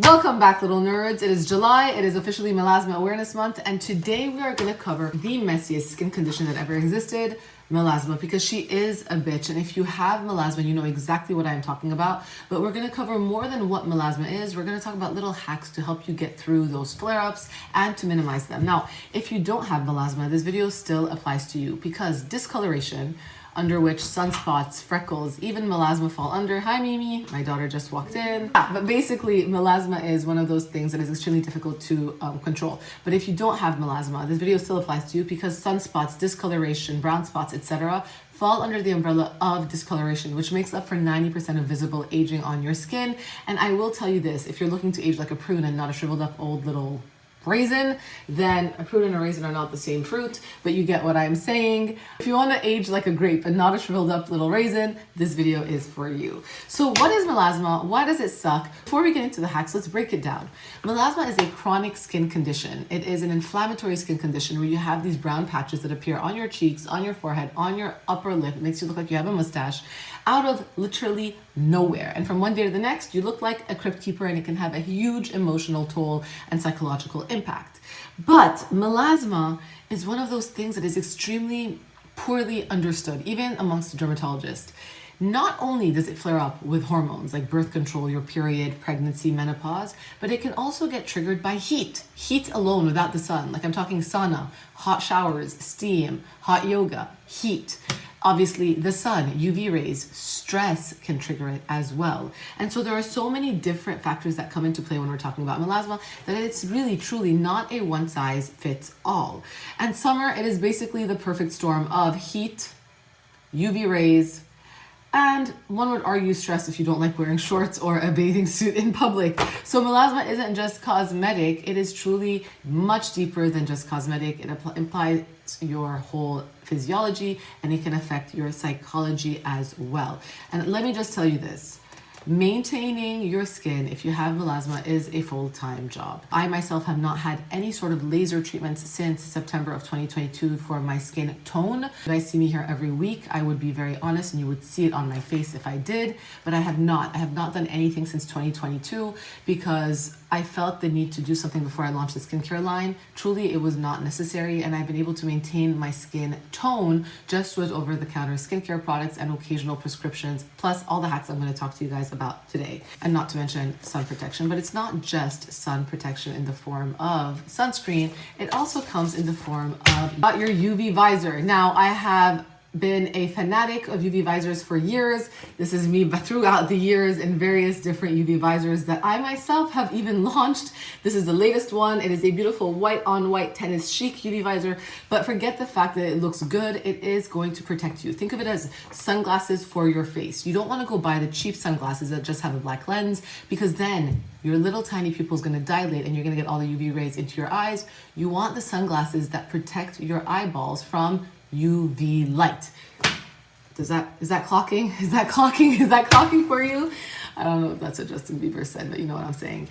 Welcome back, little nerds. It is July. It is officially Melasma Awareness Month, and today we are going to cover the messiest skin condition that ever existed, melasma, because she is a bitch. And if you have melasma, you know exactly what I'm talking about. But we're going to cover more than what melasma is. We're going to talk about little hacks to help you get through those flare-ups and to minimize them. Now, if you don't have melasma, this video still applies to you because discoloration, under which sunspots, freckles, even melasma fall under. Hi, Mimi. My daughter just walked in. But basically, melasma is one of those things that is extremely difficult to control. But if you don't have melasma, this video still applies to you because sunspots, discoloration, brown spots, etc. fall under the umbrella of discoloration, which makes up for 90% of visible aging on your skin. And I will tell you this, if you're looking to age like a prune and not a shriveled up old little raisin, then a prune and a raisin are not the same fruit, but you get what I'm saying. If you want to age like a grape and not a shriveled up little raisin, this video is for you. So what is melasma? Why does it suck? Before we get into the hacks, let's break it down. Melasma is a chronic skin condition. It is an inflammatory skin condition where you have these brown patches that appear on your cheeks, on your forehead, on your upper lip. It makes you look like you have a mustache out of literally nowhere. And from one day to the next, you look like a crypt keeper, and it can have a huge emotional toll and psychological impact. But melasma is one of those things that is extremely poorly understood, even amongst the dermatologist. Not only does it flare up with hormones like birth control, your period, pregnancy, menopause, but it can also get triggered by heat. Heat alone without the sun. Like I'm talking sauna, hot showers, steam, hot yoga, heat. Obviously, the sun, UV rays, stress can trigger it as well. And so there are so many different factors that come into play when we're talking about melasma that it's really, truly not a one size fits all. And summer, it is basically the perfect storm of heat, UV rays, and one would argue stress if you don't like wearing shorts or a bathing suit in public. So melasma isn't just cosmetic, it is truly much deeper than just cosmetic. It implies your whole physiology and it can affect your psychology as well. And let me just tell you this. Maintaining your skin, if you have melasma, is a full-time job. I myself have not had any sort of laser treatments since September of 2022 for my skin tone. If you guys see me here every week, I would be very honest and you would see it on my face if I did, but I have not done anything since 2022 because I felt the need to do something before I launched the skincare line. Truly, it was not necessary, and I've been able to maintain my skin tone just with over-the-counter skincare products and occasional prescriptions, plus all the hacks I'm going to talk to you guys about today. And not to mention sun protection, but it's not just sun protection in the form of sunscreen. It also comes in the form of your UV visor. Now, I have been a fanatic of UV visors for years. This is me throughout the years in various different UV visors that I myself have even launched. This is the latest one. It is a beautiful white on white tennis chic UV visor, but forget the fact that it looks good. It is going to protect you. Think of it as sunglasses for your face. You don't want to go buy the cheap sunglasses that just have a black lens because then your little tiny pupil is going to dilate and you're going to get all the UV rays into your eyes. You want the sunglasses that protect your eyeballs from UV light. Is that clocking? Is that clocking for you? I don't know if that's what Justin Bieber said, but you know what I'm saying.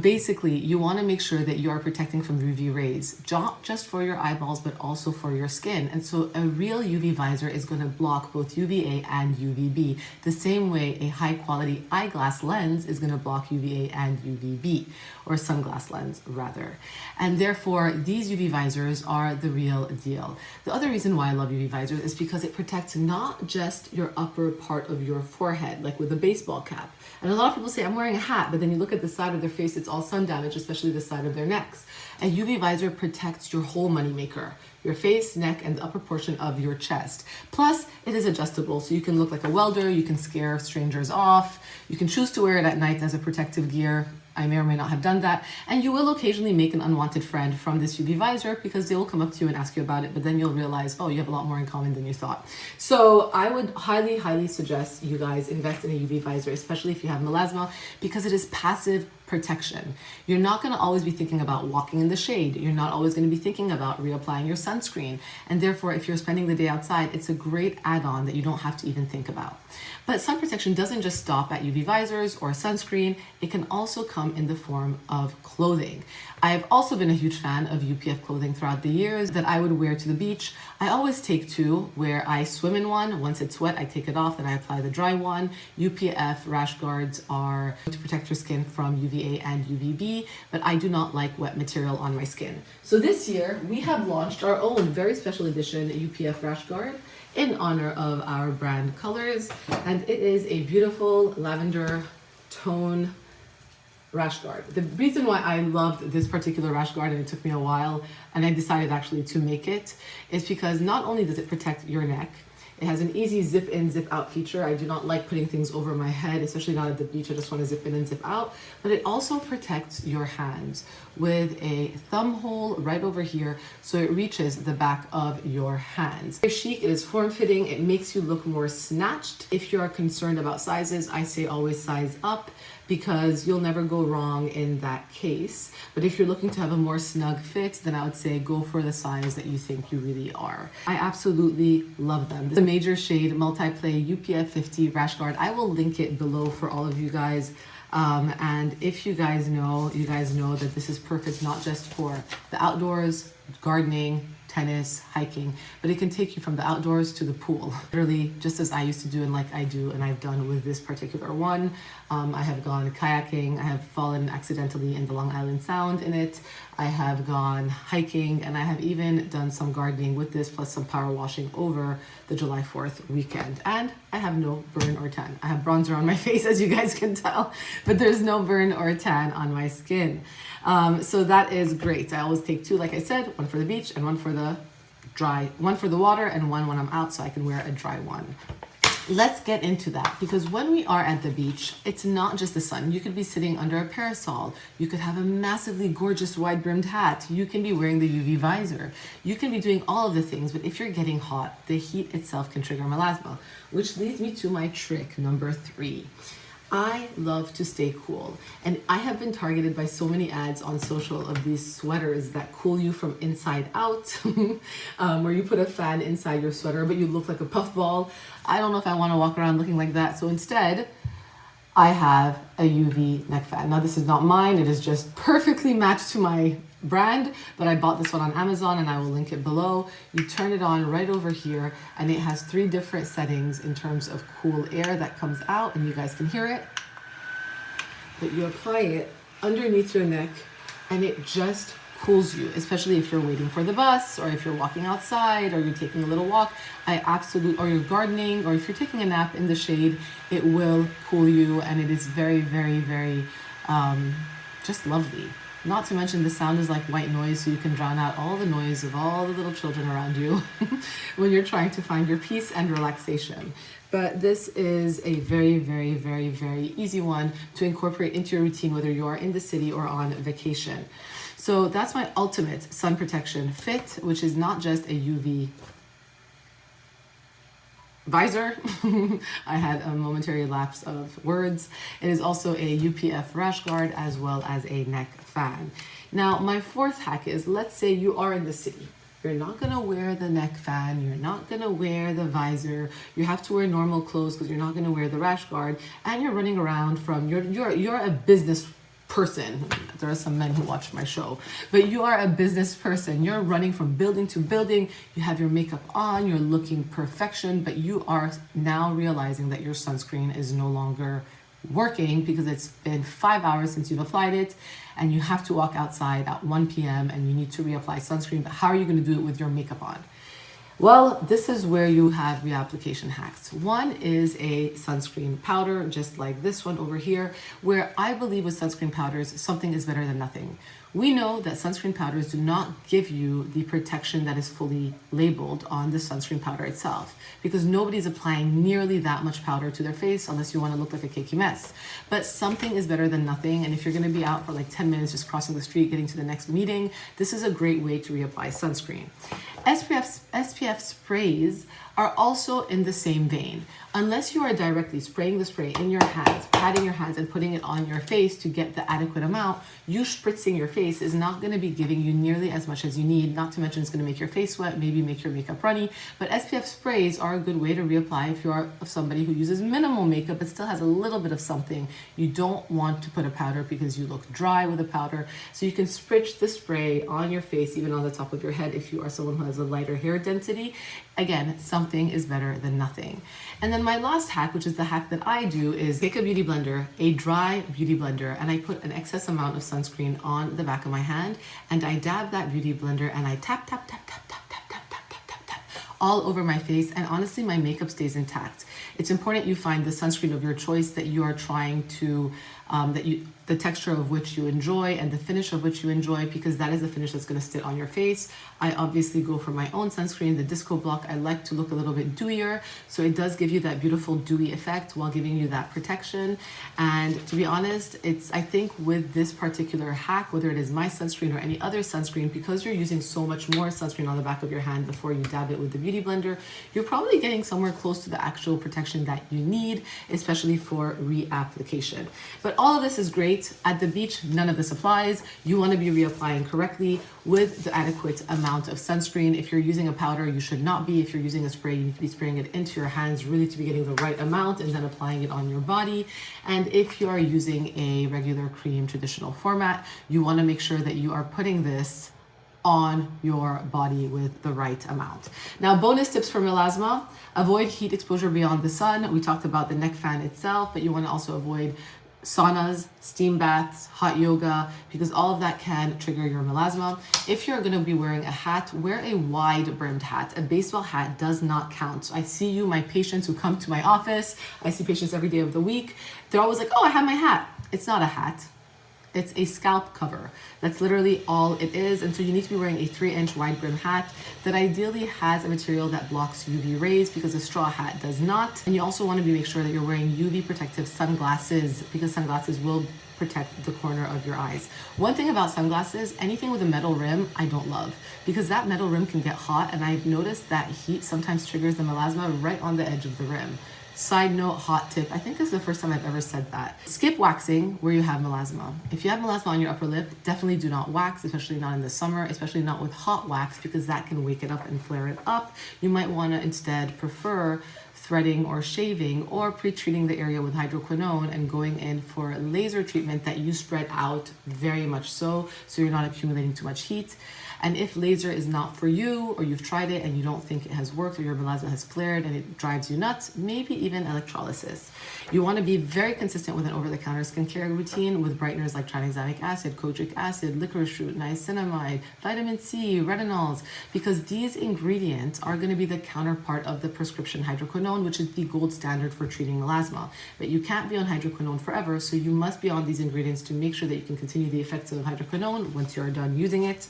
Basically, you want to make sure that you are protecting from UV rays, not just for your eyeballs, but also for your skin. And so a real UV visor is going to block both UVA and UVB, the same way a high quality eyeglass lens is going to block UVA and UVB, or sunglass lens rather. And therefore, these UV visors are the real deal. The other reason why I love UV visors is because it protects not just your upper part of your forehead, like with a baseball cap. And a lot of people say, I'm wearing a hat, but then you look at the side of their face, it's all sun damage, especially the side of their necks. A UV visor protects your whole moneymaker, your face, neck, and the upper portion of your chest. Plus, it is adjustable, so you can look like a welder, you can scare strangers off, you can choose to wear it at night as a protective gear. I may or may not have done that. And you will occasionally make an unwanted friend from this UV visor because they will come up to you and ask you about it, but then you'll realize, oh, you have a lot more in common than you thought. So I would highly, highly suggest you guys invest in a UV visor, especially if you have melasma, because it is passive protection. You're not going to always be thinking about walking in the shade. You're not always going to be thinking about reapplying your sunscreen. sunscreen. And therefore, if you're spending the day outside, it's a great add-on that you don't have to even think about. But sun protection doesn't just stop at UV visors or sunscreen. It can also come in the form of clothing. I have also been a huge fan of UPF clothing throughout the years that I would wear to the beach. I always take two, where I swim in one. Once it's wet, I take it off, then I apply the dry one. UPF rash guards are to protect your skin from UVA and UVB, but I do not like wet material on my skin. So this year, we have launched our own very special edition UPF rash guard in honor of our brand colors, and it is a beautiful lavender tone rash guard. The reason why I loved this particular rash guard, and it took me a while, and I decided actually to make it, is because not only does it protect your neck, it has an easy zip in, zip out feature. I do not like putting things over my head, especially not at the beach. I just want to zip in and zip out. But it also protects your hands with a thumb hole right over here, so it reaches the back of your hands. It's chic, it is form-fitting, it makes you look more snatched. If you are concerned about sizes, I say always size up, because you'll never go wrong in that case. But if you're looking to have a more snug fit, then I would say go for the size that you think you really are. I absolutely love them. The major shade multi-play UPF 50 rash guard. I will link it below for all of you guys. And if you guys know that this is perfect not just for the outdoors, gardening, tennis, hiking, but it can take you from the outdoors to the pool. Literally, just as I used to do and like I do and I've done with this particular one. I have gone kayaking, I have fallen accidentally in the Long Island Sound in it, I have gone hiking, and I have even done some gardening with this, plus some power washing over the July 4th weekend. And I have no burn or tan. I have bronzer on my face, as you guys can tell, but there's no burn or tan on my skin. So that is great. I always take two, like I said, one for the beach and one for the dry, one for the water and one when I'm out, so I can wear a dry one. Let's get into that, because when we are at the beach, it's not just the sun. You could be sitting under a parasol. You could have a massively gorgeous wide-brimmed hat. You can be wearing the UV visor. You can be doing all of the things, but if you're getting hot, the heat itself can trigger melasma, which leads me to my trick number 3. I love to stay cool, and I have been targeted by so many ads on social of these sweaters that cool you from inside out, where you put a fan inside your sweater but you look like a puffball. I don't know if I want to walk around looking like that, so instead I have a UV neck fan. Now this is not mine, it is just perfectly matched to my brand, but I bought this one on Amazon and I will link it below. You turn it on right over here and it has 3 different settings in terms of cool air that comes out, and you guys can hear it. But you apply it underneath your neck and it just cools you, especially if you're waiting for the bus or if you're walking outside or you're taking a little walk. Or you're gardening, or if you're taking a nap in the shade, it will cool you, and it is very, very, very just lovely. Not to mention the sound is like white noise, so you can drown out all the noise of all the little children around you when you're trying to find your peace and relaxation. But this is a very, very, very, very easy one to incorporate into your routine, whether you are in the city or on vacation. So that's my ultimate sun protection fit, which is not just a UV visor. I had a momentary lapse of words. It is also a UPF rash guard as well as a neck fan. Now, my 4th hack is, let's say you are in the city. You're not gonna wear the neck fan, you're not gonna wear the visor, you have to wear normal clothes because you're not gonna wear the rash guard, and you're running around from, you're a business person. There are some men who watch my show, but you are a business person. You're running from building to building. You have your makeup on, you're looking perfection, but you are now realizing that your sunscreen is no longer working because it's been 5 hours since you've applied it, and you have to walk outside at 1 p.m. and you need to reapply sunscreen. But how are you going to do it with your makeup on? Well, this is where you have reapplication hacks. One is a sunscreen powder, just like this one over here, where I believe with sunscreen powders, something is better than nothing. We know that sunscreen powders do not give you the protection that is fully labeled on the sunscreen powder itself, because nobody's applying nearly that much powder to their face unless you want to look like a cakey mess. But something is better than nothing, and if you're going to be out for like 10 minutes just crossing the street, getting to the next meeting, this is a great way to reapply sunscreen. SPF sprays are also in the same vein. Unless you are directly spraying the spray in your hands, patting your hands and putting it on your face to get the adequate amount, you spritzing your face is not going to be giving you nearly as much as you need. Not to mention it's going to make your face wet, maybe make your makeup runny. But SPF sprays are a good way to reapply if you are somebody who uses minimal makeup but still has a little bit of something. You don't want to put a powder because you look dry with a powder. So you can spritz the spray on your face, even on the top of your head if you are someone who has a lighter hair density. Again, something is better than nothing. And then my last hack, which is the hack that I do, is take a beauty blender, a dry beauty blender, and I put an excess amount of sunscreen on the back of my hand, and I dab that beauty blender and I tap, tap, tap, tap, tap, tap, tap, tap, tap, tap, tap, all over my face, and honestly, my makeup stays intact. It's important you find the sunscreen of your choice that you are trying to, the texture of which you enjoy and the finish of which you enjoy, because that is the finish that's going to sit on your face. I obviously go for my own sunscreen, the Disco Block. I like to look a little bit dewier, so it does give you that beautiful dewy effect while giving you that protection. And to be honest, I think with this particular hack, whether it is my sunscreen or any other sunscreen, because you're using so much more sunscreen on the back of your hand before you dab it with the beauty blender, you're probably getting somewhere close to the actual protection that you need, especially for reapplication. But all of this is great. At the beach, none of this applies. You want to be reapplying correctly with the adequate amount of sunscreen. If you're using a powder, you should not be. If you're using a spray, you need to be spraying it into your hands really to be getting the right amount and then applying it on your body. And if you are using a regular cream traditional format, you want to make sure that you are putting this on your body with the right amount. Now, bonus tips for melasma: avoid heat exposure beyond the sun. We talked about the neck fan itself, but you want to also avoid saunas, steam baths, hot yoga, because all of that can trigger your melasma. If you're going to be wearing a hat, wear a wide brimmed hat. A baseball hat does not count. So I see my patients who come to my office, I see patients every day of the week. They're always like, oh, I have my hat. It's not a hat. It's a scalp cover. That's literally all it is. And so you need to be wearing a 3-inch wide brim hat that ideally has a material that blocks UV rays, because a straw hat does not. And you also want to make sure that you're wearing UV protective sunglasses, because sunglasses will protect the corner of your eyes. One thing about sunglasses, anything with a metal rim, I don't love, because that metal rim can get hot, and I've noticed that heat sometimes triggers the melasma right on the edge of the rim. Side note, hot tip, I think this is the first time I've ever said that. Skip waxing where you have melasma. If you have melasma on your upper lip, definitely do not wax, especially not in the summer, especially not with hot wax, because that can wake it up and flare it up. You might want to instead prefer threading or shaving, or pre-treating the area with hydroquinone and going in for laser treatment that you spread out very much so you're not accumulating too much heat. And if laser is not for you, or you've tried it and you don't think it has worked, or your melasma has flared and it drives you nuts, maybe even electrolysis. You want to be very consistent with an over-the-counter skincare routine with brighteners like tranexamic acid, kojic acid, licorice root, niacinamide, vitamin C, retinols, because these ingredients are going to be the counterpart of the prescription hydroquinone, which is the gold standard for treating melasma. But you can't be on hydroquinone forever, so you must be on these ingredients to make sure that you can continue the effects of hydroquinone once you are done using it.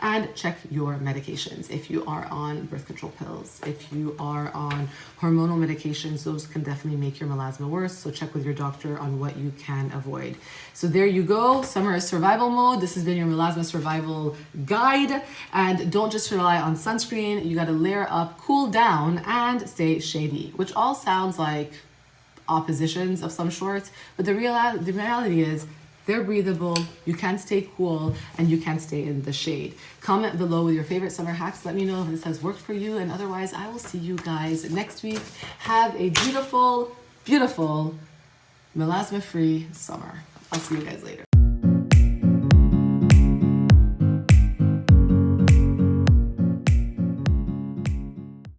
And check your medications. If you are on birth control pills, if you are on hormonal medications, those can definitely make your melasma worse. So check with your doctor on what you can avoid. So there you go. Summer is survival mode. This has been your melasma survival guide. And don't just rely on sunscreen. You got to layer up, cool down, and stay shady, which all sounds like oppositions of some sort. But the reality is, they're breathable, you can stay cool, and you can stay in the shade. Comment below with your favorite summer hacks. Let me know if this has worked for you, and otherwise I will see you guys next week. Have a beautiful, beautiful melasma-free summer. I'll see you guys later.